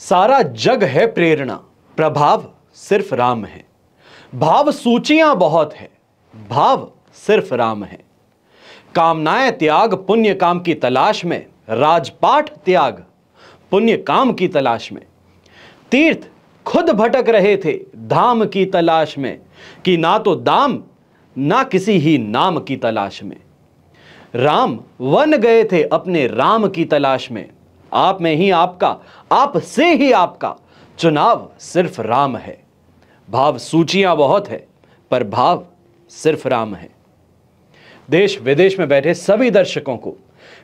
सारा जग है प्रेरणा, प्रभाव सिर्फ राम है। भाव सूचियां बहुत है, भाव सिर्फ राम है। कामनाएं त्याग पुण्य काम की तलाश में, राजपाट त्याग पुण्य काम की तलाश में। तीर्थ खुद भटक रहे थे धाम की तलाश में, कि ना तो दाम ना किसी ही नाम की तलाश में। राम वन गए थे अपने राम की तलाश में। आप में ही आपका, आप से ही आपका, चुनाव सिर्फ राम है। भाव सूचियां बहुत है, पर भाव सिर्फ राम है। देश विदेश में बैठे सभी दर्शकों को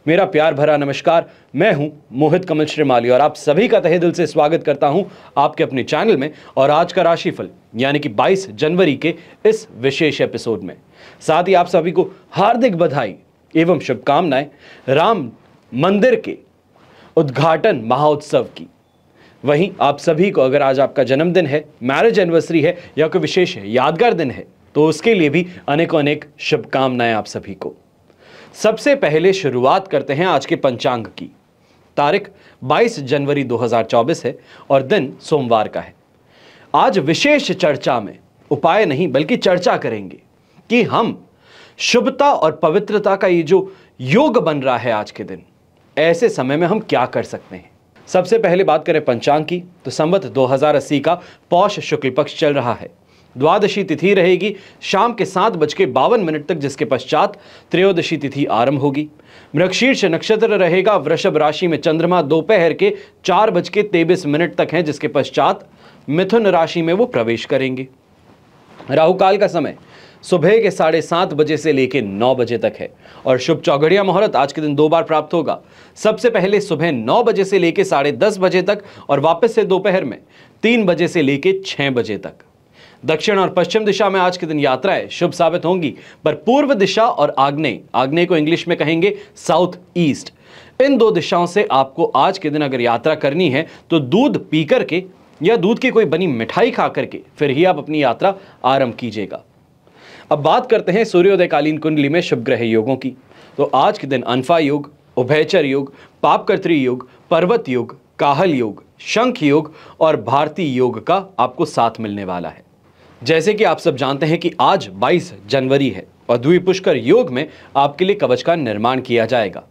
मेरा प्यार भरा नमस्कार। मैं हूं मोहित कमल श्रीमाली और आप सभी का तहे दिल से स्वागत करता हूं आपके अपने चैनल में और आज का राशिफल यानी कि 22 जनवरी के इस विशेष एपिसोड में। साथ ही आप सभी को हार्दिक बधाई एवं शुभकामनाएं राम मंदिर के उद्घाटन महोत्सव की। वहीं आप सभी को अगर आज आपका जन्मदिन है, मैरिज एनिवर्सरी है या कोई विशेष यादगार दिन है तो उसके लिए भी अनेकों अनेक शुभकामनाएं आप सभी को। सबसे पहले शुरुआत करते हैं आज के पंचांग की। तारीख 22 जनवरी 2024 है और दिन सोमवार का है। आज विशेष चर्चा में उपाय नहीं बल्कि चर्चा करेंगे कि हम शुभता और पवित्रता का ये जो योग बन रहा है आज के दिन, ऐसे समय में हम क्या कर सकते हैं। सबसे पहले बात करें पंचांग की तो संवत 2080 का पौष शुक्ल पक्ष चल रहा है। द्वादशी तिथि रहेगी शाम के 7:52 तक, जिसके पश्चात त्रयोदशी तिथि आरंभ होगी। मृगशीर्ष नक्षत्र रहेगा वृषभ राशि में, चंद्रमा दोपहर के 4:23 तक हैं, जिसके पश्चात मिथुन राशि में वो प्रवेश करेंगे। राहु काल का समय सुबह के 7:30 बजे से लेकर 9 बजे तक है और शुभ चौघड़िया मुहूर्त आज के दिन 2 बार प्राप्त होगा। सबसे पहले सुबह 9 बजे से लेकर 10:30 बजे तक और वापस से दोपहर में 3 बजे से लेकर 6 बजे तक। दक्षिण और पश्चिम दिशा में आज के दिन यात्राएं शुभ साबित होंगी, पर पूर्व दिशा और आग्नेय को इंग्लिश में कहेंगे साउथ ईस्ट, इन दो दिशाओं से आपको आज के दिन अगर यात्रा करनी है तो दूध पी करके या दूध की कोई बनी मिठाई खा करके फिर ही आप अपनी यात्रा आरंभ कीजिएगा। अब बात करते हैं सूर्योदयकालीन कुंडली में शुभ ग्रह योगों की। तो आज के दिन अनफा योग, उभयचर योग, पापकर्त्री योग, पर्वत योग, काहल योग, शंख योग और भारतीय योग का आपको साथ मिलने वाला है। जैसे कि आप सब जानते हैं कि आज 22 जनवरी है और द्विपुष्कर योग में आपके लिए कवच का निर्माण किया जाएगा।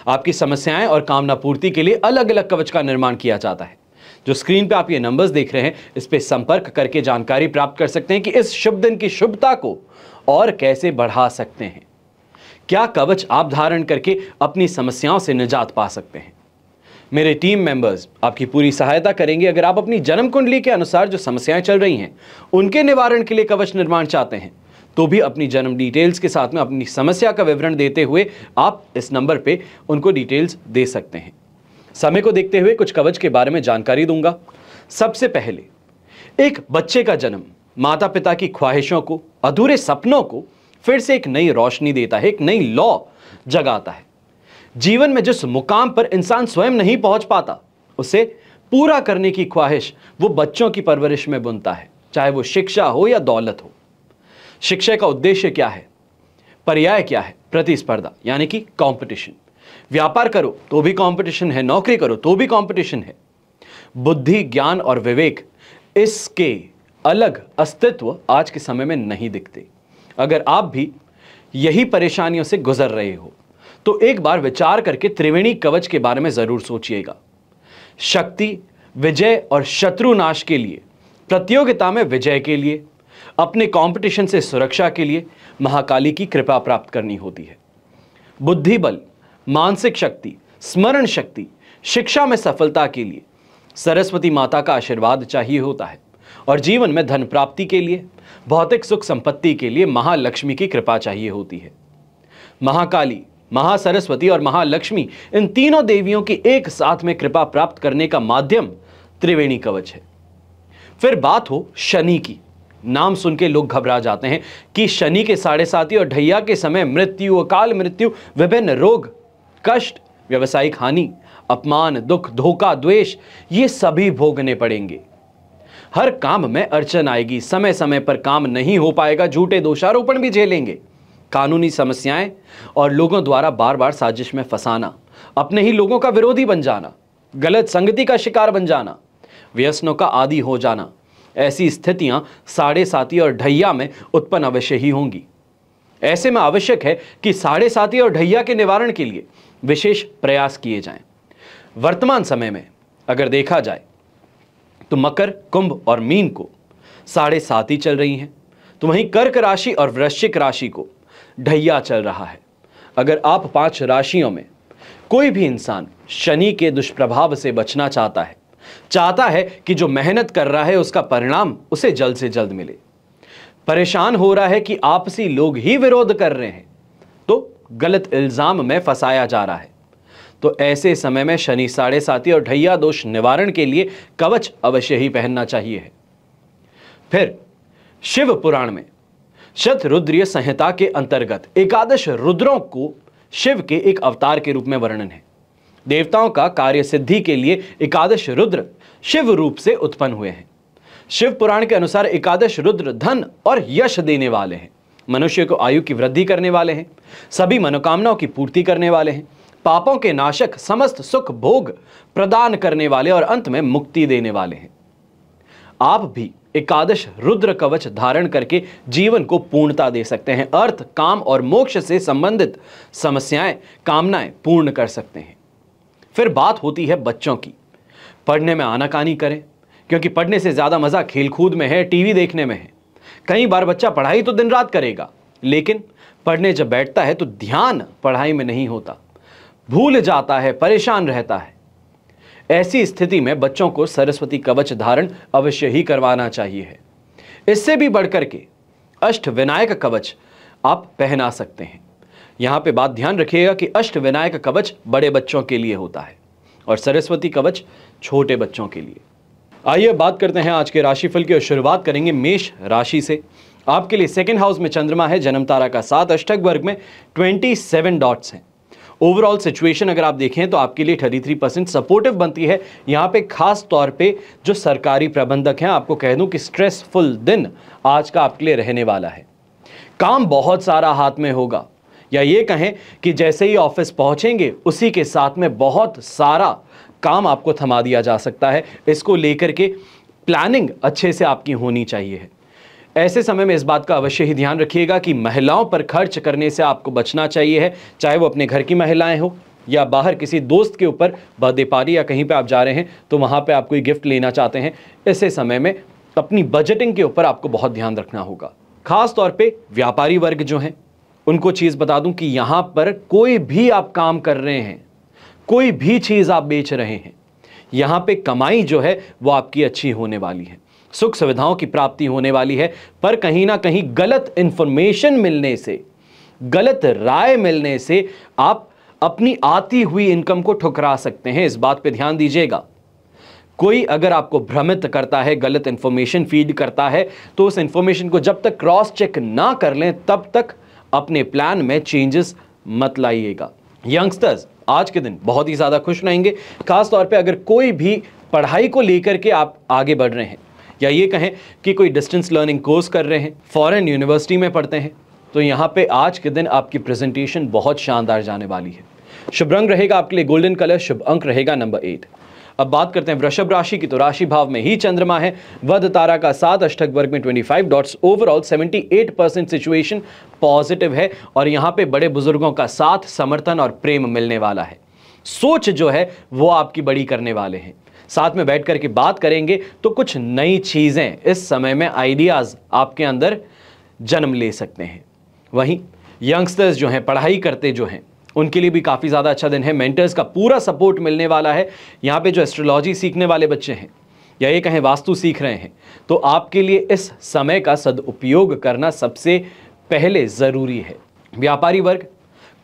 आपकी समस्याएं और कामना पूर्ति के लिए अलग अलग कवच का निर्माण किया जाता है। जो स्क्रीन पे आप ये नंबर्स देख रहे हैं, इस पे संपर्क करके जानकारी प्राप्त कर सकते हैं कि इस शुभ दिन की शुभता को और कैसे बढ़ा सकते हैं, क्या कवच आप धारण करके अपनी समस्याओं से निजात पा सकते हैं। मेरे टीम मेंबर्स आपकी पूरी सहायता करेंगे। अगर आप अपनी जन्म कुंडली के अनुसार जो समस्याएं चल रही हैं उनके निवारण के लिए कवच निर्माण चाहते हैं तो भी अपनी जन्म डिटेल्स के साथ में अपनी समस्या का विवरण देते हुए आप इस नंबर पे उनको डिटेल्स दे सकते हैं। समय को देखते हुए कुछ कवच के बारे में जानकारी दूंगा। सबसे पहले, एक बच्चे का जन्म माता पिता की ख्वाहिशों को, अधूरे सपनों को फिर से एक नई रोशनी देता है, एक नई लौ जगाता है। जीवन में जिस मुकाम पर इंसान स्वयं नहीं पहुंच पाता उसे पूरा करने की ख्वाहिश वो बच्चों की परवरिश में बुनता है, चाहे वो शिक्षा हो या दौलत हो। शिक्षा का उद्देश्य क्या है, पर्याय क्या है? प्रतिस्पर्धा यानी कि कंपटीशन। व्यापार करो तो भी कंपटीशन है, नौकरी करो तो भी कंपटीशन है। बुद्धि, ज्ञान और विवेक, इसके अलग अस्तित्व आज के समय में नहीं दिखते। अगर आप भी यही परेशानियों से गुजर रहे हो तो एक बार विचार करके त्रिवेणी कवच के बारे में जरूर सोचिएगा। शक्ति, विजय और शत्रु नाश के लिए, प्रतियोगिता में विजय के लिए, अपने कंपटीशन से सुरक्षा के लिए महाकाली की कृपा प्राप्त करनी होती है। बुद्धि बल, मानसिक शक्ति, स्मरण शक्ति, शिक्षा में सफलता के लिए सरस्वती माता का आशीर्वाद चाहिए होता है और जीवन में धन प्राप्ति के लिए, भौतिक सुख संपत्ति के लिए महालक्ष्मी की कृपा चाहिए होती है। महाकाली, महासरस्वती और महालक्ष्मी, इन तीनों देवियों की एक साथ में कृपा प्राप्त करने का माध्यम त्रिवेणी कवच है। फिर बात हो शनि की। नाम सुन के लोग घबरा जाते हैं कि शनि के 7.5 और ढैया के समय मृत्यु, अकाल मृत्यु, विभिन्न रोग, कष्ट, व्यवसायिक हानि, अपमान, दुख, धोखा, द्वेष, ये सभी भोगने पड़ेंगे। हर काम में अड़चन आएगी, समय समय पर काम नहीं हो पाएगा, झूठे दोषारोपण भी झेलेंगे। कानूनी समस्याएं और लोगों द्वारा बार बार साजिश में फंसाना, अपने ही लोगों का विरोधी बन जाना, गलत संगति का शिकार बन जाना, व्यसनों का आदी हो जाना, ऐसी स्थितियां साढ़े साती और ढैया में उत्पन्न अवश्य ही होंगी। ऐसे में आवश्यक है कि साढ़े साती और ढैया के निवारण के लिए विशेष प्रयास किए जाएं। वर्तमान समय में अगर देखा जाए तो मकर, कुंभ और मीन को साढ़े साती चल रही हैं, तो वहीं कर्क राशि और वृश्चिक राशि को ढैया चल रहा है। अगर आप 5 राशियों में कोई भी इंसान शनि के दुष्प्रभाव से बचना चाहता है कि जो मेहनत कर रहा है उसका परिणाम उसे जल्द से जल्द मिले, परेशान हो रहा है कि आपसी लोग ही विरोध कर रहे हैं, तो गलत इल्जाम में फंसाया जा रहा है, तो ऐसे समय में शनि साढ़े साती और ढैया दोष निवारण के लिए कवच अवश्य ही पहनना चाहिए। फिर शिव पुराण में शतरुद्रीय संहिता के अंतर्गत एकादश रुद्रों को शिव के एक अवतार के रूप में वर्णन है। देवताओं का कार्य सिद्धि के लिए एकादश रुद्र शिव रूप से उत्पन्न हुए हैं। शिव पुराण के अनुसार एकादश रुद्र धन और यश देने वाले हैं, मनुष्य को आयु की वृद्धि करने वाले हैं, सभी मनोकामनाओं की पूर्ति करने वाले हैं, पापों के नाशक, समस्त सुख भोग प्रदान करने वाले और अंत में मुक्ति देने वाले हैं। आप भी एकादश रुद्र कवच धारण करके जीवन को पूर्णता दे सकते हैं। अर्थ, काम और मोक्ष से संबंधित समस्याएं, कामनाएं पूर्ण कर सकते हैं। फिर बात होती है बच्चों की। पढ़ने में आनाकानी करें, क्योंकि पढ़ने से ज्यादा मजा खेलकूद में है, टीवी देखने में है। कई बार बच्चा पढ़ाई तो दिन रात करेगा, लेकिन पढ़ने जब बैठता है तो ध्यान पढ़ाई में नहीं होता, भूल जाता है, परेशान रहता है। ऐसी स्थिति में बच्चों को सरस्वती कवच धारण अवश्य ही करवाना चाहिए। इससे भी बढ़कर के अष्ट विनायक कवच आप पहना सकते हैं। यहां पे बात ध्यान रखिएगा कि अष्ट विनायक कवच बड़े बच्चों के लिए होता है और सरस्वती कवच छोटे बच्चों के लिए। आइए बात करते हैं आज के राशिफल की और शुरुआत करेंगे मेष राशि से। आपके लिए सेकंड हाउस में चंद्रमा है, जन्म तारा का 7, अष्टक वर्ग में 27 डॉट्स हैं। ओवरऑल सिचुएशन अगर आप देखें तो आपके लिए 33% सपोर्टिव बनती है। यहाँ पे खास तौर पे जो सरकारी प्रबंधक हैं, आपको कह दूं कि स्ट्रेसफुल दिन आज का आपके लिए रहने वाला है। काम बहुत सारा हाथ में होगा, या ये कहें कि जैसे ही ऑफिस पहुंचेंगे उसी के साथ में बहुत सारा काम आपको थमा दिया जा सकता है। इसको लेकर के प्लानिंग अच्छे से आपकी होनी चाहिए। ऐसे समय में इस बात का अवश्य ही ध्यान रखिएगा कि महिलाओं पर खर्च करने से आपको बचना चाहिए है, चाहे वो अपने घर की महिलाएं हो या बाहर किसी दोस्त के ऊपर बर्थडे पार्टी या कहीं पे आप जा रहे हैं तो वहां पे आप कोई गिफ्ट लेना चाहते हैं। ऐसे समय में अपनी बजटिंग के ऊपर आपको बहुत ध्यान रखना होगा। खास तौर पे व्यापारी वर्ग जो हैं उनको चीज बता दूं कि यहां पर कोई भी आप काम कर रहे हैं, कोई भी चीज आप बेच रहे हैं, यहां पे कमाई जो है वो आपकी अच्छी होने वाली है, सुख सुविधाओं की प्राप्ति होने वाली है। पर कहीं ना कहीं गलत इंफॉर्मेशन मिलने से, गलत राय मिलने से आप अपनी आती हुई इनकम को ठुकरा सकते हैं। इस बात पे ध्यान दीजिएगा। कोई अगर आपको भ्रमित करता है, गलत इंफॉर्मेशन फीड करता है, तो उस इंफॉर्मेशन को जब तक क्रॉस चेक ना कर लें तब तक अपने प्लान में चेंजेस मत लाइएगा। यंगस्टर्स आज के दिन बहुत ही ज्यादा खुश रहेंगे। खास तौर पे अगर कोई भी पढ़ाई को लेकर के आप आगे बढ़ रहे हैं, या ये कहें कि कोई डिस्टेंस लर्निंग कोर्स कर रहे हैं, फॉरेन यूनिवर्सिटी में पढ़ते हैं, तो यहाँ पे आज के दिन आपकी प्रेजेंटेशन बहुत शानदार जाने वाली है। शुभ रंग रहेगा आपके लिए गोल्डन कलर, शुभ अंक रहेगा नंबर 8। अब बात करते हैं वृषभ राशि की, तो राशि भाव में ही चंद्रमा है, वध तारा का 7, अष्टक वर्ग में 25 डॉट्स। ओवरऑल 78% सिचुएशन पॉजिटिव है और यहाँ पे बड़े बुजुर्गों का साथ, समर्थन और प्रेम मिलने वाला है। सोच जो है वो आपकी बड़ी करने वाले हैं। साथ में बैठ करके बात करेंगे तो कुछ नई चीजें इस समय में, आइडियाज आपके अंदर जन्म ले सकते हैं। वहीं यंगस्टर्स जो हैं, पढ़ाई करते जो हैं, उनके लिए भी काफ़ी ज़्यादा अच्छा दिन है। मेंटर्स का पूरा सपोर्ट मिलने वाला है। यहाँ पे जो एस्ट्रोलॉजी सीखने वाले बच्चे हैं या ये कहें वास्तु सीख रहे हैं, तो आपके लिए इस समय का सदुपयोग करना सबसे पहले ज़रूरी है। व्यापारी वर्ग,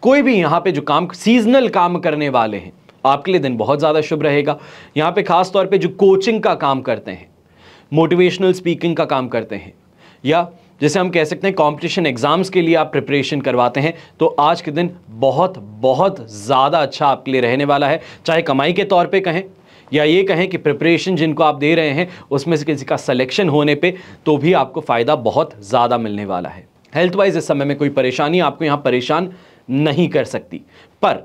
कोई भी यहाँ पे जो काम, सीजनल काम करने वाले हैं, आपके लिए दिन बहुत ज़्यादा शुभ रहेगा। यहाँ पे खास तौर पे जो कोचिंग का काम करते हैं, मोटिवेशनल स्पीकिंग का काम करते हैं, या जैसे हम कह सकते हैं कंपटीशन एग्जाम्स के लिए आप प्रिपरेशन करवाते हैं, तो आज के दिन बहुत बहुत ज़्यादा अच्छा आपके लिए रहने वाला है। चाहे कमाई के तौर पे कहें या ये कहें कि प्रिपरेशन जिनको आप दे रहे हैं उसमें से किसी का सिलेक्शन होने पे, तो भी आपको फ़ायदा बहुत ज़्यादा मिलने वाला है। हेल्थ वाइज इस समय में कोई परेशानी आपको यहाँ परेशान नहीं कर सकती, पर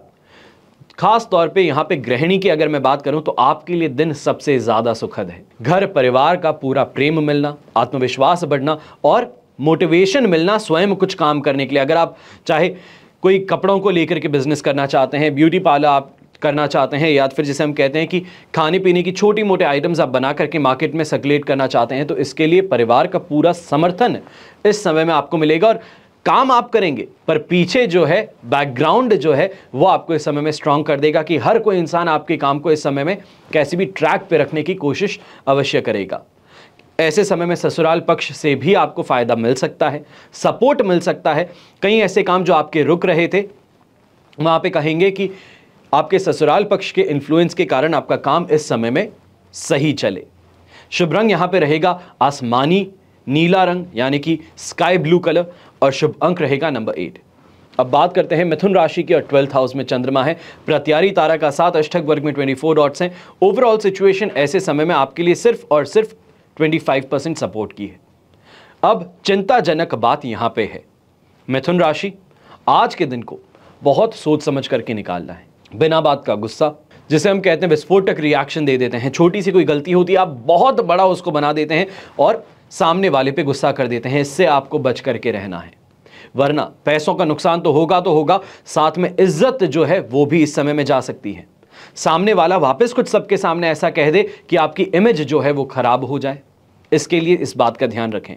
खास तौर पे यहां पे गृहिणी की अगर मैं बात करूं तो आपके लिए दिन सबसे ज्यादा सुखद है। घर परिवार का पूरा प्रेम मिलना, आत्मविश्वास बढ़ना और मोटिवेशन मिलना स्वयं कुछ काम करने के लिए। अगर आप चाहे कोई कपड़ों को लेकर के बिजनेस करना चाहते हैं, ब्यूटी पार्लर आप करना चाहते हैं, या फिर जिसे हम कहते हैं कि खाने पीने की छोटी मोटे आइटम्स आप बना करके मार्केट में सर्कुलेट करना चाहते हैं, तो इसके लिए परिवार का पूरा समर्थन इस समय में आपको मिलेगा। और काम आप करेंगे पर पीछे जो है बैकग्राउंड जो है वो आपको इस समय में स्ट्रांग कर देगा कि हर कोई इंसान आपके काम को इस समय में कैसे भी ट्रैक पे रखने की कोशिश अवश्य करेगा। ऐसे समय में ससुराल पक्ष से भी आपको फायदा मिल सकता है, सपोर्ट मिल सकता है। कई ऐसे काम जो आपके रुक रहे थे वहां पे कहेंगे कि आपके ससुराल पक्ष के इन्फ्लुएंस के कारण आपका काम इस समय में सही चले। शुभ रंग यहां पे रहेगा आसमानी नीला रंग यानी कि स्काई ब्लू कलर और शुभ अंक रहेगा नंबर 8। अब बात करते हैं मिथुन राशि की और 12th हाउस में चंद्रमा है, प्रत्यारी तारा का साथ, अष्टक वर्ग में 24 डॉट्स हैं। ओवरऑल सिचुएशन ऐसे समय में आपके लिए सिर्फ और सिर्फ 25% सपोर्ट की है। अब चिंताजनक बात यहां पे है, मिथुन राशि आज के दिन को बहुत सोच समझ करके निकालना है। बिना बात का गुस्सा, जिसे हम कहते हैं विस्फोटक रिएक्शन दे देते हैं। छोटी सी कोई गलती होती है आप बहुत बड़ा उसको बना देते हैं और सामने वाले पे गुस्सा कर देते हैं। इससे आपको बच करके रहना है, वरना पैसों का नुकसान तो होगा, साथ में इज्जत जो है वो भी इस समय में जा सकती है। सामने वाला वापस कुछ सबके सामने ऐसा कह दे कि आपकी इमेज जो है वो खराब हो जाए। इसके लिए इस बात का ध्यान रखें।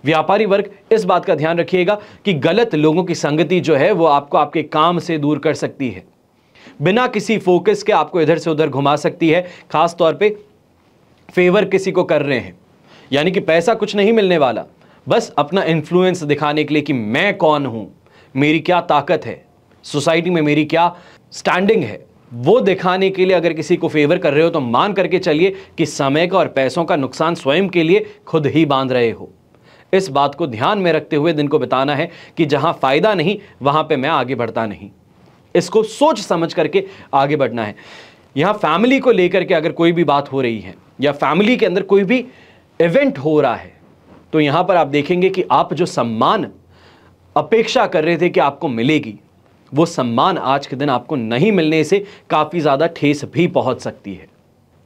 व्यापारी वर्ग इस बात का ध्यान रखिएगा कि गलत लोगों की संगति जो है वो आपको आपके काम से दूर कर सकती है, बिना किसी फोकस के आपको इधर से उधर घुमा सकती है। खास तौर पे फेवर किसी को कर रहे हैं, यानी कि पैसा कुछ नहीं मिलने वाला, बस अपना इन्फ्लुएंस दिखाने के लिए कि मैं कौन हूं, मेरी क्या ताकत है, सोसाइटी में मेरी क्या स्टैंडिंग है, वो दिखाने के लिए अगर किसी को फेवर कर रहे हो तो मान करके चलिए कि समय का और पैसों का नुकसान स्वयं के लिए खुद ही बांध रहे हो। इस बात को ध्यान में रखते हुए दिन को बिताना है कि जहां फायदा नहीं वहां पे मैं आगे बढ़ता नहीं। इसको सोच समझ करके आगे बढ़ना है। यहां फैमिली को लेकर के अगर कोई भी बात हो रही है या फैमिली के अंदर कोई भी इवेंट हो रहा है, तो यहां पर आप देखेंगे कि आप जो सम्मान अपेक्षा कर रहे थे कि आपको मिलेगी, वो सम्मान आज के दिन आपको नहीं मिलने से काफी ज्यादा ठेस भी पहुंच सकती है।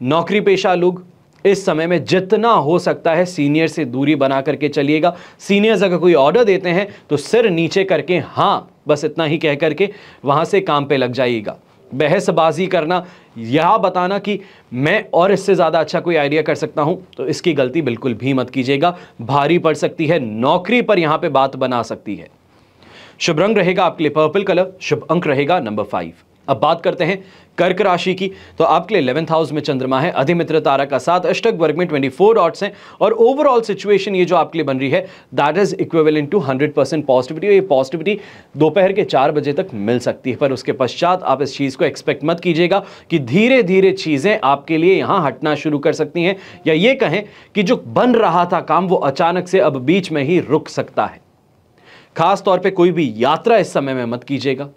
नौकरी पेशा लोग इस समय में जितना हो सकता है सीनियर से दूरी बना करके चलिएगा। सीनियर्स अगर कोई ऑर्डर देते हैं तो सिर नीचे करके हां बस इतना ही कह करके वहां से काम पे लग जाइएगा। बहसबाजी करना, यह बताना कि मैं और इससे ज्यादा अच्छा कोई आइडिया कर सकता हूं, तो इसकी गलती बिल्कुल भी मत कीजिएगा, भारी पड़ सकती है, नौकरी पर यहां पे बात बना सकती है। शुभ रंग रहेगा आपके लिए पर्पल कलर, शुभ अंक रहेगा नंबर 5। अब बात करते हैं कर्क राशि की, तो आपके लिए 11th हाउस में चंद्रमा है, अधिमित्र तारा का साथ, अष्टक वर्ग में 24 डॉट्स हैं और ओवरऑल सिचुएशन ये जो आपके लिए बन रही है that is equivalent to 100% positivity. ये पॉजिटिविटी दोपहर के 4 बजे तक मिल सकती है, पर उसके पश्चात आप इस चीज को एक्सपेक्ट मत कीजिएगा कि धीरे धीरे चीजें आपके लिए यहां हटना शुरू कर सकती हैं, या ये कहें कि जो बन रहा था काम वो अचानक से अब बीच में ही रुक सकता है। खास तौर पर कोई भी यात्रा इस समय में मत कीजिएगा।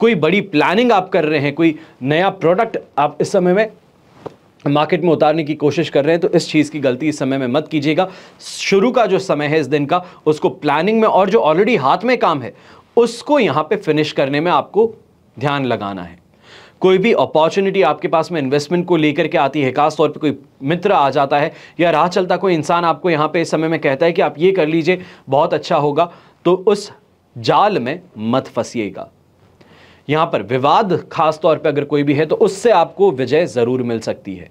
कोई बड़ी प्लानिंग आप कर रहे हैं, कोई नया प्रोडक्ट आप इस समय में मार्केट में उतारने की कोशिश कर रहे हैं, तो इस चीज़ की गलती इस समय में मत कीजिएगा। शुरू का जो समय है इस दिन का, उसको प्लानिंग में और जो ऑलरेडी हाथ में काम है उसको यहाँ पे फिनिश करने में आपको ध्यान लगाना है। कोई भी अपॉर्चुनिटी आपके पास में इन्वेस्टमेंट को लेकर के आती है, खासतौर पे कोई मित्र आ जाता है या राह चलता कोई इंसान आपको यहाँ पे इस समय में कहता है कि आप ये कर लीजिए बहुत अच्छा होगा, तो उस जाल में मत फंसिएगा। यहां पर विवाद खास तौर पे अगर कोई भी है तो उससे आपको विजय जरूर मिल सकती है।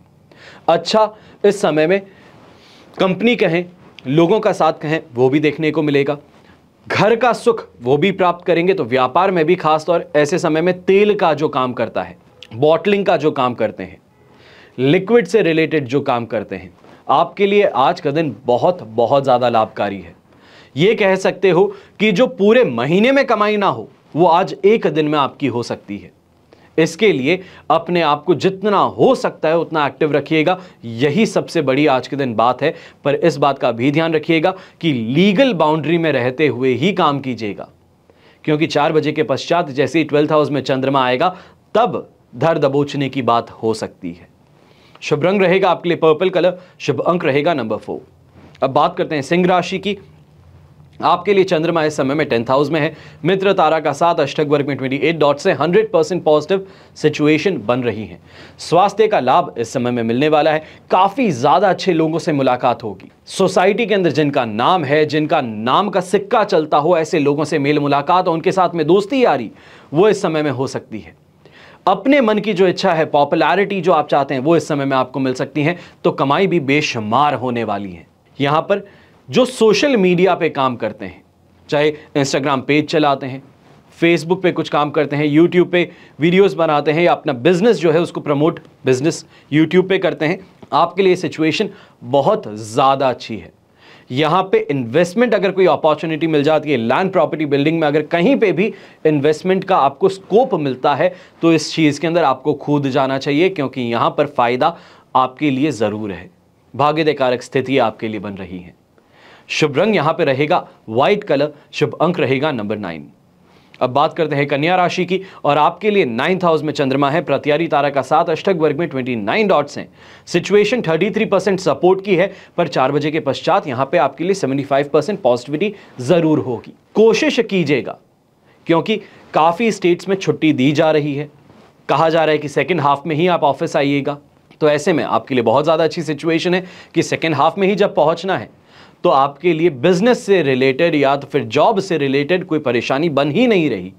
अच्छा, इस समय में कंपनी कहें, लोगों का साथ कहें, वो भी देखने को मिलेगा। घर का सुख वो भी प्राप्त करेंगे। तो व्यापार में भी खास तौर ऐसे समय में तेल का जो काम करता है, बॉटलिंग का जो काम करते हैं, लिक्विड से रिलेटेड जो काम करते हैं, आपके लिए आज का दिन बहुत बहुत ज्यादा लाभकारी है। ये कह सकते हो कि जो पूरे महीने में कमाई ना हो वो आज एक दिन में आपकी हो सकती है। इसके लिए अपने आप को जितना हो सकता है उतना एक्टिव रखिएगा, यही सबसे बड़ी आज के दिन बात है। पर इस बात का भी ध्यान रखिएगा कि लीगल बाउंड्री में रहते हुए ही काम कीजिएगा, क्योंकि 4 बजे के पश्चात जैसे ही 12th हाउस में चंद्रमा आएगा तब धर दबोचने की बात हो सकती है। शुभ रंग रहेगा आपके लिए पर्पल कलर, शुभ अंक रहेगा नंबर 4। अब बात करते हैं सिंह राशि की, आपके लिए चंद्रमा इस समय में 10th हाउस में है, मित्र तारा का साथ अष्टक वर्ग में 28 डॉट से 100% पॉजिटिव सिचुएशन बन रही है। स्वास्थ्य का लाभ इस समय में मिलने वाला है, काफी ज्यादा अच्छे लोगों से मुलाकात होगी। सोसाइटी के अंदर जिनका नाम है, जिनका नाम का सिक्का चलता हो, ऐसे लोगों से मेल मुलाकात और उनके साथ में दोस्ती यारी वो इस समय में हो सकती है। अपने मन की जो इच्छा है, पॉपुलैरिटी जो आप चाहते हैं वो इस समय में आपको मिल सकती है, तो कमाई भी बेशुमार होने वाली है। यहां पर जो सोशल मीडिया पे काम करते हैं, चाहे इंस्टाग्राम पेज चलाते हैं, फेसबुक पे कुछ काम करते हैं, यूट्यूब पे वीडियोस बनाते हैं, या अपना बिजनेस जो है उसको प्रमोट बिजनेस यूट्यूब पे करते हैं, आपके लिए सिचुएशन बहुत ज़्यादा अच्छी है। यहाँ पे इन्वेस्टमेंट अगर कोई अपॉर्चुनिटी मिल जाती है, लैंड प्रॉपर्टी बिल्डिंग में अगर कहीं पे भी इन्वेस्टमेंट का आपको स्कोप मिलता है, तो इस चीज़ के अंदर आपको कूद जाना चाहिए, क्योंकि यहाँ पर फ़ायदा आपके लिए ज़रूर है। भाग्यकारक स्थिति आपके लिए बन रही है। शुभ रंग यहाँ पे रहेगा व्हाइट कलर, शुभ अंक रहेगा नंबर 9। अब बात करते हैं कन्या राशि की, और आपके लिए 9th हाउस में चंद्रमा है, प्रत्यारी तारा का साथ अष्टक वर्ग में 29 डॉट्स हैं। सिचुएशन 33% सपोर्ट की है, पर 4 बजे के पश्चात यहां पे आपके लिए 75% पॉजिटिविटी जरूर होगी। कोशिश कीजिएगा, क्योंकि काफी स्टेट्स में छुट्टी दी जा रही है, कहा जा रहा है कि सेकेंड हाफ में ही आप ऑफिस आइएगा, तो ऐसे में आपके लिए बहुत ज्यादा अच्छी सिचुएशन है कि सेकेंड हाफ में ही जब पहुंचना है तो आपके लिए बिजनेस से रिलेटेड या तो फिर जॉब से रिलेटेड कोई परेशानी बन ही नहीं रही,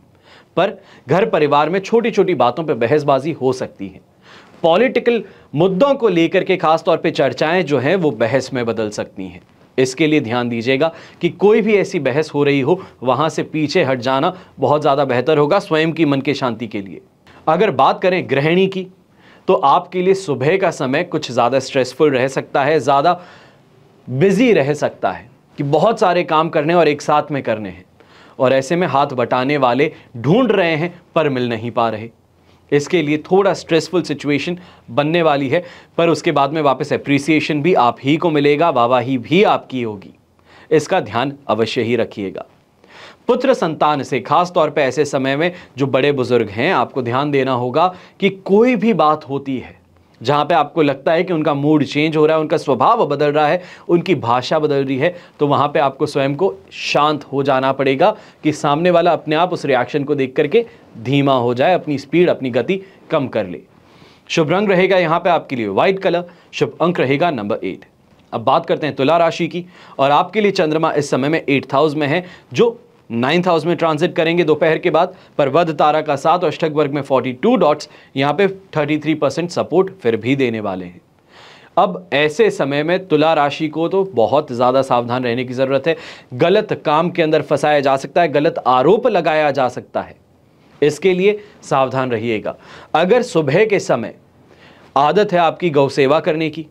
पर घर परिवार में छोटी छोटी बातों पे बहसबाजी हो सकती है। पॉलिटिकल मुद्दों को लेकर के खास तौर पे चर्चाएं जो हैं वो बहस में बदल सकती हैं। इसके लिए ध्यान दीजिएगा कि कोई भी ऐसी बहस हो रही हो, वहां से पीछे हट जाना बहुत ज़्यादा बेहतर होगा स्वयं की मन के शांति के लिए। अगर बात करें गृहिणी की, तो आपके लिए सुबह का समय कुछ ज़्यादा स्ट्रेसफुल रह सकता है, ज़्यादा बिजी रह सकता है कि बहुत सारे काम करने और एक साथ में करने हैं, और ऐसे में हाथ बटाने वाले ढूंढ रहे हैं पर मिल नहीं पा रहे। इसके लिए थोड़ा स्ट्रेसफुल सिचुएशन बनने वाली है, पर उसके बाद में वापस एप्रिसिएशन भी आप ही को मिलेगा, वाहवाही भी आपकी होगी। इसका ध्यान अवश्य ही रखिएगा। पुत्र संतान से खास तौर पे ऐसे समय में जो बड़े बुजुर्ग हैं, आपको ध्यान देना होगा कि कोई भी बात होती है जहाँ पे आपको लगता है कि उनका मूड चेंज हो रहा है, उनका स्वभाव बदल रहा है, उनकी भाषा बदल रही है, तो वहाँ पे आपको स्वयं को शांत हो जाना पड़ेगा कि सामने वाला अपने आप उस रिएक्शन को देख करके धीमा हो जाए, अपनी स्पीड, अपनी गति कम कर ले। शुभ रंग रहेगा यहाँ पे आपके लिए व्हाइट कलर, शुभ अंक रहेगा नंबर 8। अब बात करते हैं तुला राशि की, और आपके लिए चंद्रमा इस समय में 8th हाउस में है, जो 9th हाउस में ट्रांजिट करेंगे दोपहर के बाद, पर वध तारा का साथ अष्टक वर्ग में 42 डॉट्स, यहाँ पे 33% सपोर्ट फिर भी देने वाले हैं। अब ऐसे समय में तुला राशि को तो बहुत ज़्यादा सावधान रहने की ज़रूरत है। गलत काम के अंदर फंसाया जा सकता है, गलत आरोप लगाया जा सकता है, इसके लिए सावधान रहिएगा। अगर सुबह के समय आदत है आपकी गौ सेवा करने की,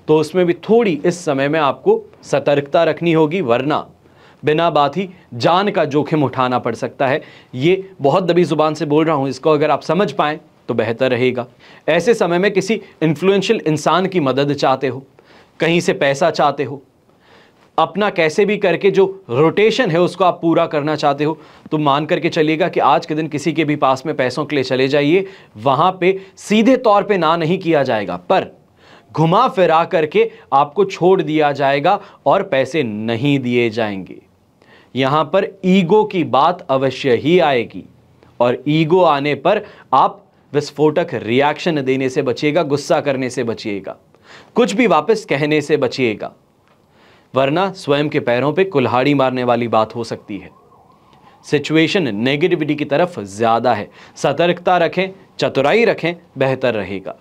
तो उसमें भी थोड़ी इस समय में आपको सतर्कता रखनी होगी, वरना बिना बात ही जान का जोखिम उठाना पड़ सकता है। ये बहुत दबी जुबान से बोल रहा हूँ, इसको अगर आप समझ पाएं तो बेहतर रहेगा। ऐसे समय में किसी इन्फ्लुएंशियल इंसान की मदद चाहते हो, कहीं से पैसा चाहते हो, अपना कैसे भी करके जो रोटेशन है उसको आप पूरा करना चाहते हो, तो मान करके चलिएगा कि आज के दिन किसी के भी पास में पैसों के लिए चले जाइए। वहाँ पे सीधे तौर पे ना नहीं किया जाएगा, पर घुमा फिरा करके आपको छोड़ दिया जाएगा और पैसे नहीं दिए जाएंगे। यहां पर ईगो की बात अवश्य ही आएगी, और ईगो आने पर आप विस्फोटक रिएक्शन देने से बचिएगा, गुस्सा करने से बचिएगा, कुछ भी वापस कहने से बचिएगा, वरना स्वयं के पैरों पे कुल्हाड़ी मारने वाली बात हो सकती है। सिचुएशन नेगेटिविटी की तरफ ज्यादा है, सतर्कता रखें, चतुराई रखें, बेहतर रहेगा।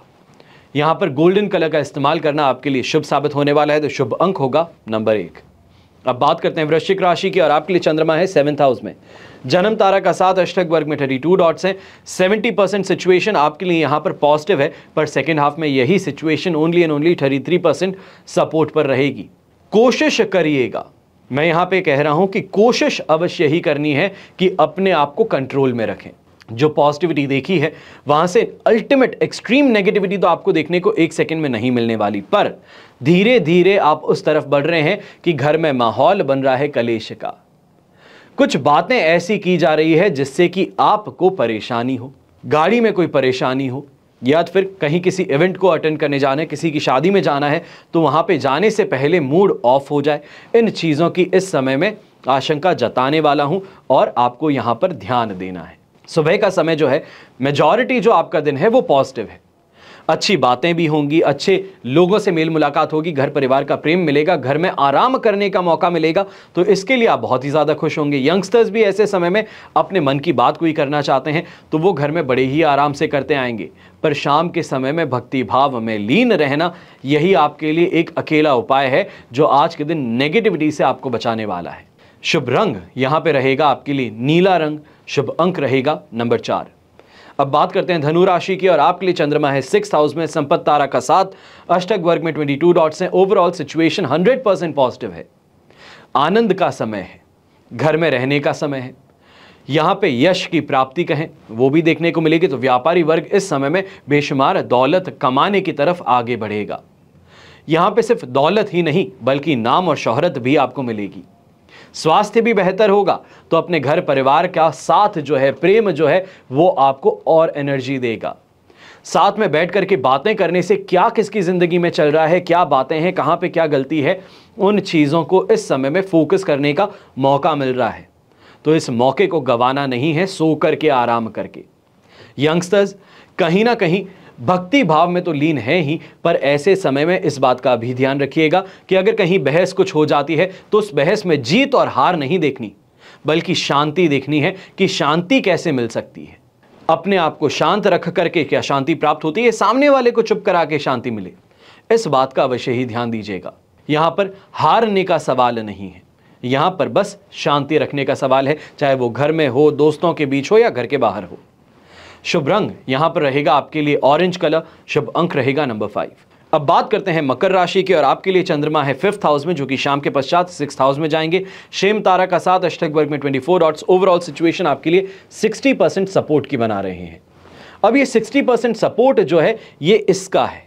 यहां पर गोल्डन कलर का इस्तेमाल करना आपके लिए शुभ साबित होने वाला है, तो शुभ अंक होगा नंबर 1। अब बात करते हैं वृश्चिक राशि की, और आपके लिए चंद्रमा है 7th हाउस में, जन्म तारा का साथ अष्टक वर्ग में 32 डॉट्स हैं। 70% सिचुएशन आपके लिए यहां पर पॉजिटिव है, पर सेकेंड हाफ में यही situation only and only 33% support पर रहेगी। कोशिश करिएगा, मैं यहां पे कह रहा हूं कि कोशिश अवश्य ही करनी है कि अपने आप को कंट्रोल में रखें। जो पॉजिटिविटी देखी है वहां से अल्टीमेट एक्सट्रीम नेगेटिविटी तो आपको देखने को 1 सेकंड में नहीं मिलने वाली, पर धीरे धीरे आप उस तरफ बढ़ रहे हैं कि घर में माहौल बन रहा है कलेश का। कुछ बातें ऐसी की जा रही है जिससे कि आपको परेशानी हो, गाड़ी में कोई परेशानी हो, या फिर कहीं किसी इवेंट को अटेंड करने जाना है, किसी की शादी में जाना है, तो वहां पे जाने से पहले मूड ऑफ हो जाए। इन चीज़ों की इस समय में आशंका जताने वाला हूं और आपको यहां पर ध्यान देना है। सुबह का समय जो है, मेजॉरिटी जो आपका दिन है वो पॉजिटिव है। अच्छी बातें भी होंगी, अच्छे लोगों से मेल मुलाकात होगी, घर परिवार का प्रेम मिलेगा, घर में आराम करने का मौका मिलेगा, तो इसके लिए आप बहुत ही ज़्यादा खुश होंगे। यंगस्टर्स भी ऐसे समय में अपने मन की बात कोई करना चाहते हैं तो वो घर में बड़े ही आराम से करते आएंगे। पर शाम के समय में भक्ति भाव में लीन रहना, यही आपके लिए एक अकेला उपाय है जो आज के दिन नेगेटिविटी से आपको बचाने वाला है। शुभ रंग यहाँ पे रहेगा आपके लिए नीला रंग, शुभ अंक रहेगा नंबर 4। अब बात करते हैं धनु राशि की और आपके लिए चंद्रमा है 6th हाउस में, संपत्ति तारा का 7, अष्टक वर्ग में 22 डॉट्स हैं। ओवरऑल सिचुएशन 100% पॉजिटिव है। आनंद का समय है, घर में रहने का समय है। यहां पे यश की प्राप्ति कहें वो भी देखने को मिलेगी। तो व्यापारी वर्ग इस समय में बेशुमार दौलत कमाने की तरफ आगे बढ़ेगा। यहां पे सिर्फ दौलत ही नहीं बल्कि नाम और शोहरत भी आपको मिलेगी। स्वास्थ्य भी बेहतर होगा, तो अपने घर परिवार का साथ जो है, प्रेम जो है, वो आपको और एनर्जी देगा। साथ में बैठ करके बातें करने से क्या किसकी जिंदगी में चल रहा है, क्या बातें हैं, कहां पे क्या गलती है, उन चीजों को इस समय में फोकस करने का मौका मिल रहा है। तो इस मौके को गंवाना नहीं है, सो करके आराम करके। यंगस्टर्स कहीं ना कहीं भक्ति भाव में तो लीन है ही, पर ऐसे समय में इस बात का भी ध्यान रखिएगा कि अगर कहीं बहस कुछ हो जाती है तो उस बहस में जीत और हार नहीं देखनी, बल्कि शांति देखनी है कि शांति कैसे मिल सकती है। अपने आप को शांत रख करके क्या शांति प्राप्त होती है, सामने वाले को चुप करा के शांति मिले, इस बात का अवश्य ही ध्यान दीजिएगा। यहां पर हारने का सवाल नहीं है, यहां पर बस शांति रखने का सवाल है, चाहे वो घर में हो, दोस्तों के बीच हो या घर के बाहर हो। शुभ रंग यहां पर रहेगा आपके लिए ऑरेंज कलर, शुभ अंक रहेगा नंबर 5। अब बात करते हैं मकर राशि की और आपके लिए चंद्रमा है 5th हाउस में, जो कि शाम के पश्चात 6th हाउस में जाएंगे। शेम तारा का 7, अष्टक वर्ग में 24 डॉट्स। ओवरऑल सिचुएशन आपके लिए 60% सपोर्ट की बना रहे हैं। अब ये 60% सपोर्ट जो है ये इसका है,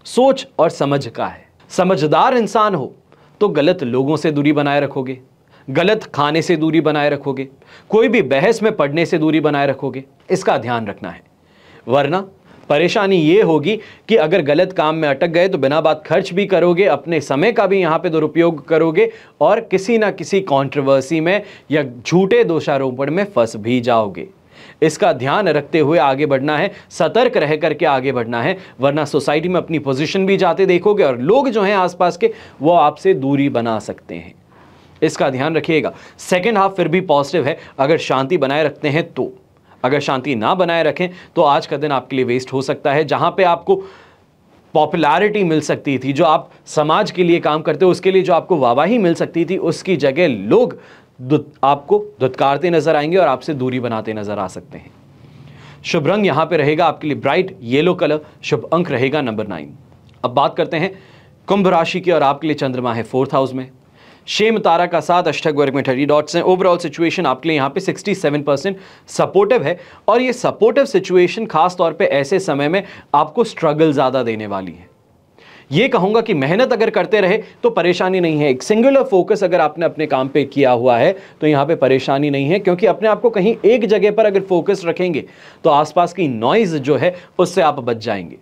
सोच और समझ का है। समझदार इंसान हो तो गलत लोगों से दूरी बनाए रखोगे, गलत खाने से दूरी बनाए रखोगे, कोई भी बहस में पड़ने से दूरी बनाए रखोगे, इसका ध्यान रखना है। वरना परेशानी ये होगी कि अगर गलत काम में अटक गए तो बिना बात खर्च भी करोगे, अपने समय का भी यहाँ पे दुरुपयोग करोगे और किसी ना किसी कंट्रोवर्सी में या झूठे दोषारोपण में फंस भी जाओगे। इसका ध्यान रखते हुए आगे बढ़ना है, सतर्क रह करके आगे बढ़ना है, वरना सोसाइटी में अपनी पोजीशन भी जाते देखोगे और लोग जो हैं आसपास के वो आपसे दूरी बना सकते हैं। इसका ध्यान रखिएगा। सेकेंड हाफ फिर भी पॉजिटिव है अगर शांति बनाए रखते हैं तो। अगर शांति ना बनाए रखें तो आज का दिन आपके लिए वेस्ट हो सकता है। जहां पे आपको पॉपुलैरिटी मिल सकती थी, जो आप समाज के लिए काम करते हो उसके लिए जो आपको वाहवाही मिल सकती थी, उसकी जगह लोग आपको धुतकारते नजर आएंगे और आपसे दूरी बनाते नजर आ सकते हैं। शुभ रंग यहां पे रहेगा आपके लिए ब्राइट येलो कलर, शुभ अंक रहेगा नंबर 9। अब बात करते हैं कुंभ राशि की और आपके लिए चंद्रमा है 4th हाउस में। शेम तारा का 7, अष्टक वर्ग में 30 डॉट्स हैं। ओवरऑल सिचुएशन आपके लिए यहाँ पे 67% सपोर्टिव है और ये सपोर्टिव सिचुएशन खास तौर पे ऐसे समय में आपको स्ट्रगल ज़्यादा देने वाली है। ये कहूँगा कि मेहनत अगर करते रहे तो परेशानी नहीं है। एक सिंगुलर फोकस अगर आपने अपने काम पे किया हुआ है तो यहाँ पे परेशानी नहीं है, क्योंकि अपने आप को कहीं एक जगह पर अगर फोकस रखेंगे तो आसपास की नॉइज़ जो है उससे आप बच जाएंगे।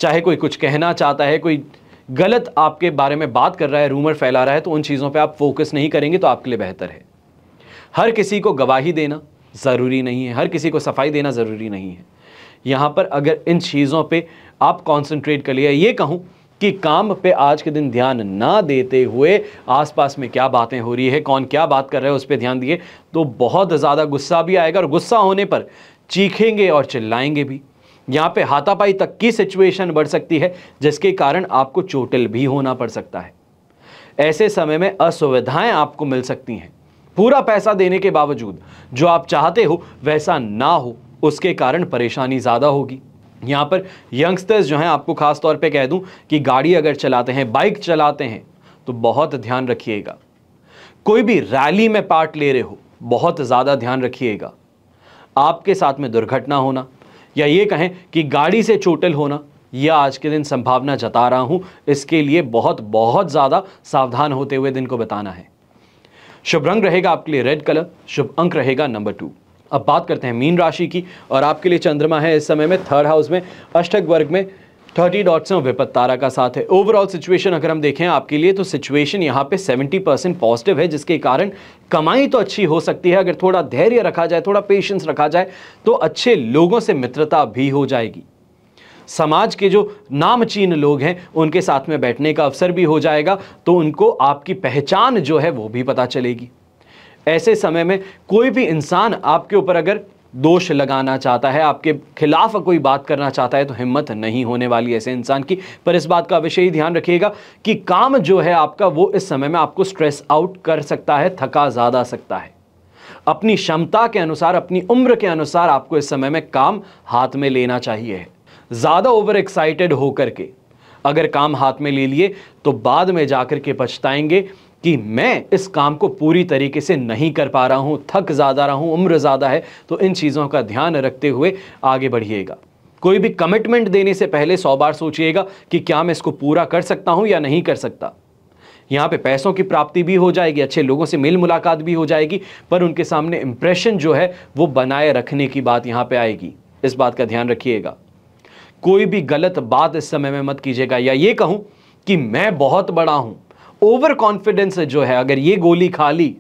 चाहे कोई कुछ कहना चाहता है, कोई गलत आपके बारे में बात कर रहा है, रूमर फैला रहा है, तो उन चीज़ों पे आप फोकस नहीं करेंगे तो आपके लिए बेहतर है। हर किसी को गवाही देना ज़रूरी नहीं है, हर किसी को सफाई देना ज़रूरी नहीं है। यहाँ पर अगर इन चीज़ों पे आप कॉन्सेंट्रेट कर लिया, ये कहूँ कि काम पे आज के दिन ध्यान ना देते हुए आसपास में क्या बातें हो रही है, कौन क्या बात कर रहा है उस पर ध्यान दिए तो बहुत ज़्यादा गुस्सा भी आएगा और गुस्सा होने पर चीखेंगे और चिल्लाएंगे भी। यहाँ पे हाथापाई तक की सिचुएशन बढ़ सकती है, जिसके कारण आपको चोटिल भी होना पड़ सकता है। ऐसे समय में असुविधाएं आपको मिल सकती हैं। पूरा पैसा देने के बावजूद जो आप चाहते हो वैसा ना हो, उसके कारण परेशानी ज़्यादा होगी। यहाँ पर यंगस्टर्स जो हैं, आपको खास तौर पे कह दूं कि गाड़ी अगर चलाते हैं, बाइक चलाते हैं तो बहुत ध्यान रखिएगा। कोई भी रैली में पार्ट ले रहे हो, बहुत ज़्यादा ध्यान रखिएगा। आपके साथ में दुर्घटना होना या ये कहें कि गाड़ी से चोटिल होना, यह आज के दिन संभावना जता रहा हूं। इसके लिए बहुत ज़्यादा सावधान होते हुए दिन को बताना है। शुभ रंग रहेगा आपके लिए रेड कलर, शुभ अंक रहेगा नंबर 2। अब बात करते हैं मीन राशि की और आपके लिए चंद्रमा है इस समय में 3rd हाउस में, अष्टक वर्ग में 30 डॉट्स हैं, विपत्त तारा का साथ है। ओवरऑल सिचुएशन अगर हम देखें आपके लिए तो सिचुएशन यहाँ पे 70% पॉजिटिव है, जिसके कारण कमाई तो अच्छी हो सकती है। अगर थोड़ा धैर्य रखा जाए, थोड़ा पेशेंस रखा जाए तो अच्छे लोगों से मित्रता भी हो जाएगी। समाज के जो नामचीन लोग हैं उनके साथ में बैठने का अवसर भी हो जाएगा, तो उनको आपकी पहचान जो है वो भी पता चलेगी। ऐसे समय में कोई भी इंसान आपके ऊपर अगर दोष लगाना चाहता है, आपके खिलाफ कोई बात करना चाहता है, तो हिम्मत नहीं होने वाली ऐसे इंसान की। पर इस बात का अवश्य ही ध्यान रखिएगा कि काम जो है आपका वो इस समय में आपको स्ट्रेस आउट कर सकता है, थका ज्यादा सकता है। अपनी क्षमता के अनुसार, अपनी उम्र के अनुसार आपको इस समय में काम हाथ में लेना चाहिए। ज्यादा ओवर एक्साइटेड होकर के अगर काम हाथ में ले लिए तो बाद में जाकर के पछताएंगे कि मैं इस काम को पूरी तरीके से नहीं कर पा रहा हूं, थक ज्यादा रहा हूं, उम्र ज्यादा है। तो इन चीजों का ध्यान रखते हुए आगे बढ़िएगा। कोई भी कमिटमेंट देने से पहले 100 बार सोचिएगा कि क्या मैं इसको पूरा कर सकता हूं या नहीं कर सकता। यहां पे पैसों की प्राप्ति भी हो जाएगी, अच्छे लोगों से मेल मुलाकात भी हो जाएगी, पर उनके सामने इंप्रेशन जो है वो बनाए रखने की बात यहां पे आएगी। इस बात का ध्यान रखिएगा। कोई भी गलत बात इस समय में मत कीजिएगा, या ये कहूं कि मैं बहुत बड़ा हूं। ओवर कॉन्फिडेंस जो है, अगर ये गोली खा ली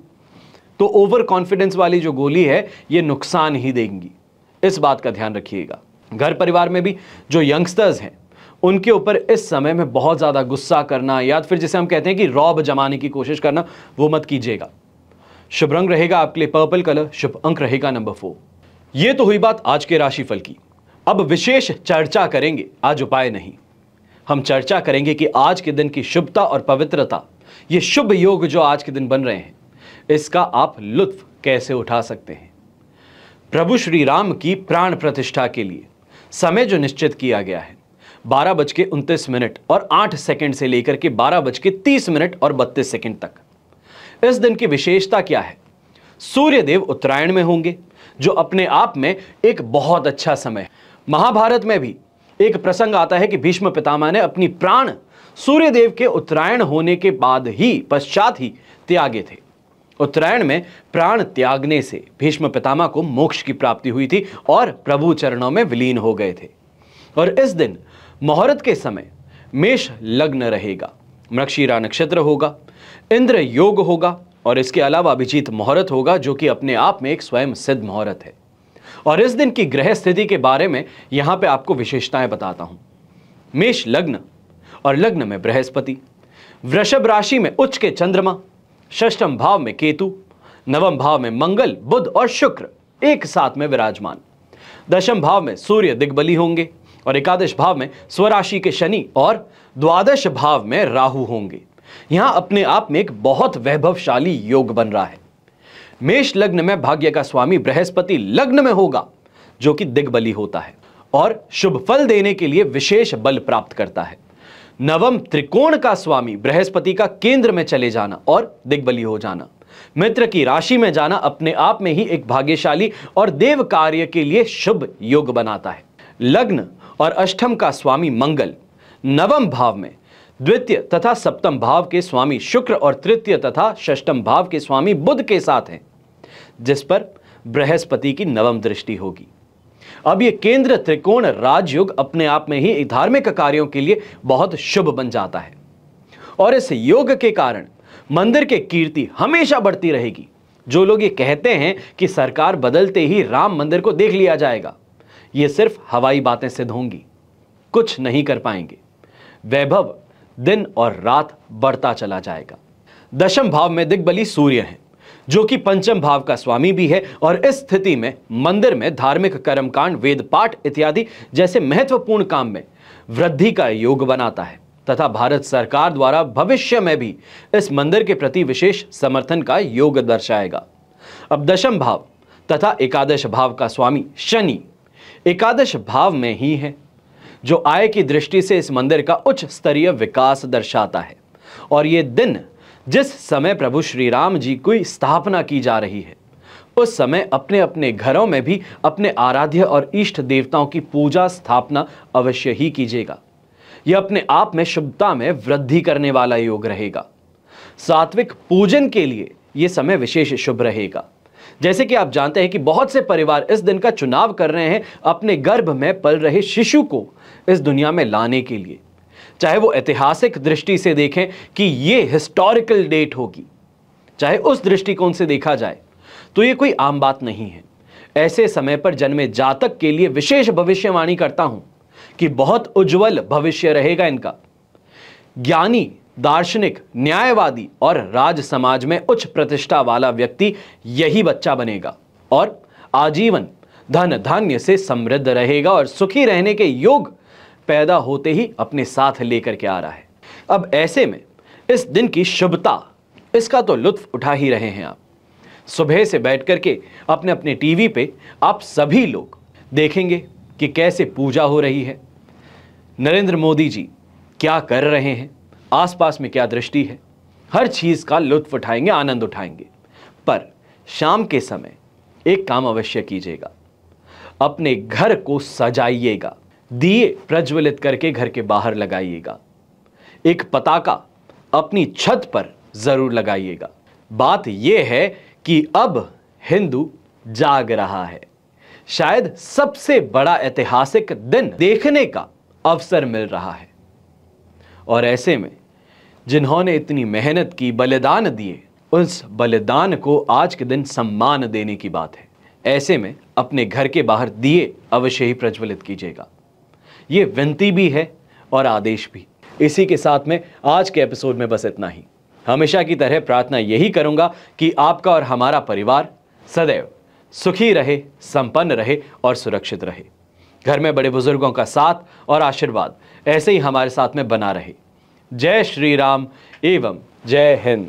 तो ओवर कॉन्फिडेंस वाली जो गोली है ये नुकसान ही देंगी। इस बात का ध्यान रखिएगा। घर परिवार में भी जो यंगस्टर्स हैं उनके ऊपर इस समय में बहुत ज्यादा गुस्सा करना, या फिर जिसे हम कहते हैं कि रौब जमाने की कोशिश करना, वो मत कीजिएगा। शुभ रंग रहेगा आपके लिए पर्पल कलर, शुभ अंक रहेगा नंबर 4। ये तो हुई बात आज के राशिफल की। अब विशेष चर्चा करेंगे, आज उपाय नहीं। हम चर्चा करेंगे कि आज के दिन की शुभता और पवित्रता, ये शुभ योग जो आज के दिन बन रहे हैं, इसका आप लुत्फ कैसे उठा सकते हैं। प्रभु श्री राम की प्राण प्रतिष्ठा के लिए समय जो निश्चित किया गया है 12:29 और 8 सेकंड से लेकर के 12:30 और 32 सेकंड तक। इस दिन की विशेषता क्या है? सूर्य देव उत्तरायण में होंगे, जो अपने आप में एक बहुत अच्छा समय है। महाभारत में भी एक प्रसंग आता है कि भीष्म पितामह ने अपनी प्राण सूर्यदेव के उत्तरायण होने के बाद ही, पश्चात ही त्यागे थे। उत्तरायण में प्राण त्यागने से भीष्म पितामह को मोक्ष की प्राप्ति हुई थी और प्रभु चरणों में विलीन हो गए थे। और इस दिन मुहूर्त के समय मेष लग्न रहेगा, मृगशिरा नक्षत्र होगा, इंद्र योग होगा, और इसके अलावा अभिजीत मुहूर्त होगा, जो कि अपने आप में एक स्वयं सिद्ध मुहूर्त है। और इस दिन की ग्रह स्थिति के बारे में यहां पे आपको विशेषताएं बताता हूं। मेष लग्न और लग्न में बृहस्पति, वृषभ राशि में उच्च के चंद्रमा, षष्ठम भाव में केतु, नवम भाव में मंगल, बुध और शुक्र एक साथ में विराजमान। दशम भाव में सूर्य दिग्बली होंगे और एकादश भाव में स्वराशि के शनि और द्वादश भाव में राहु होंगे। यहां अपने आप में एक बहुत वैभवशाली योग बन रहा है। मेष लग्न में भाग्य का स्वामी बृहस्पति लग्न में होगा, जो कि दिग्बली होता है और शुभ फल देने के लिए विशेष बल प्राप्त करता है। नवम त्रिकोण का स्वामी बृहस्पति का केंद्र में चले जाना और दिग्बली हो जाना, मित्र की राशि में जाना अपने आप में ही एक भाग्यशाली और देव कार्य के लिए शुभ योग बनाता है। लग्न और अष्टम का स्वामी मंगल नवम भाव में, द्वितीय तथा सप्तम भाव के स्वामी शुक्र और तृतीय तथा षष्ठम भाव के स्वामी बुध के साथ हैं, जिस पर बृहस्पति की नवम दृष्टि होगी। अब यह केंद्र त्रिकोण राजयोग अपने आप में ही धार्मिक कार्यों के लिए बहुत शुभ बन जाता है और इस योग के कारण मंदिर की कीर्ति हमेशा बढ़ती रहेगी। जो लोग ये कहते हैं कि सरकार बदलते ही राम मंदिर को देख लिया जाएगा, ये सिर्फ हवाई बातें सिद्ध होंगी, कुछ नहीं कर पाएंगे। वैभव दिन और रात बढ़ता चला जाएगा। दशम भाव में दिग्बली सूर्य है, जो कि पंचम भाव का स्वामी भी है और इस स्थिति में मंदिर में धार्मिक कर्मकांड, वेद पाठ इत्यादि जैसे महत्वपूर्ण काम में वृद्धि का योग बनाता है तथा भारत सरकार द्वारा भविष्य में भी इस मंदिर के प्रति विशेष समर्थन का योग दर्शाएगा। अब दशम भाव तथा एकादश भाव का स्वामी शनि एकादश भाव में ही है, जो आय की दृष्टि से इस मंदिर का उच्च स्तरीय विकास दर्शाता है। और ये दिन जिस समय प्रभु श्री राम जी की स्थापना की जा रही है, उस समय अपने अपने घरों में भी अपने आराध्य और इष्ट देवताओं की पूजा स्थापना अवश्य ही कीजिएगा। यह अपने आप में शुभता में वृद्धि करने वाला योग रहेगा। सात्विक पूजन के लिए यह समय विशेष शुभ रहेगा। जैसे कि आप जानते हैं कि बहुत से परिवार इस दिन का चुनाव कर रहे हैं अपने गर्भ में पल रहे शिशु को इस दुनिया में लाने के लिए। चाहे वो ऐतिहासिक दृष्टि से देखें कि ये हिस्टोरिकल डेट होगी, चाहे उस दृष्टिकोण से देखा जाए तो ये कोई आम बात नहीं है। ऐसे समय पर जन्मे जातक के लिए विशेष भविष्यवाणी करता हूं कि बहुत उज्जवल भविष्य रहेगा इनका। ज्ञानी, दार्शनिक, न्यायवादी और राज समाज में उच्च प्रतिष्ठा वाला व्यक्ति यही बच्चा बनेगा और आजीवन धन धान्य से समृद्ध रहेगा और सुखी रहने के योग पैदा होते ही अपने साथ लेकर के आ रहा है। अब ऐसे में इस दिन की शुभता, इसका तो लुत्फ उठा ही रहे हैं आप। सुबह से बैठ करके अपने अपने टीवी पे आप सभी लोग देखेंगे कि कैसे पूजा हो रही है, नरेंद्र मोदी जी क्या कर रहे हैं, आसपास में क्या दृष्टि है, हर चीज का लुत्फ उठाएंगे, आनंद उठाएंगे। पर शाम के समय एक काम अवश्य कीजिएगा, अपने घर को सजाइएगा, दिए प्रज्वलित करके घर के बाहर लगाइएगा, एक पताका अपनी छत पर जरूर लगाइएगा। बात यह है कि अब हिंदू जाग रहा है। शायद सबसे बड़ा ऐतिहासिक दिन देखने का अवसर मिल रहा है और ऐसे में जिन्होंने इतनी मेहनत की, बलिदान दिए, उस बलिदान को आज के दिन सम्मान देने की बात है। ऐसे में अपने घर के बाहर दिए अवश्य ही प्रज्वलित कीजिएगा। ये विनती भी है और आदेश भी। इसी के साथ में आज के एपिसोड में बस इतना ही। हमेशा की तरह प्रार्थना यही करूंगा कि आपका और हमारा परिवार सदैव सुखी रहे, संपन्न रहे और सुरक्षित रहे। घर में बड़े बुजुर्गों का साथ और आशीर्वाद ऐसे ही हमारे साथ में बना रहे। जय श्री राम एवं जय हिंद।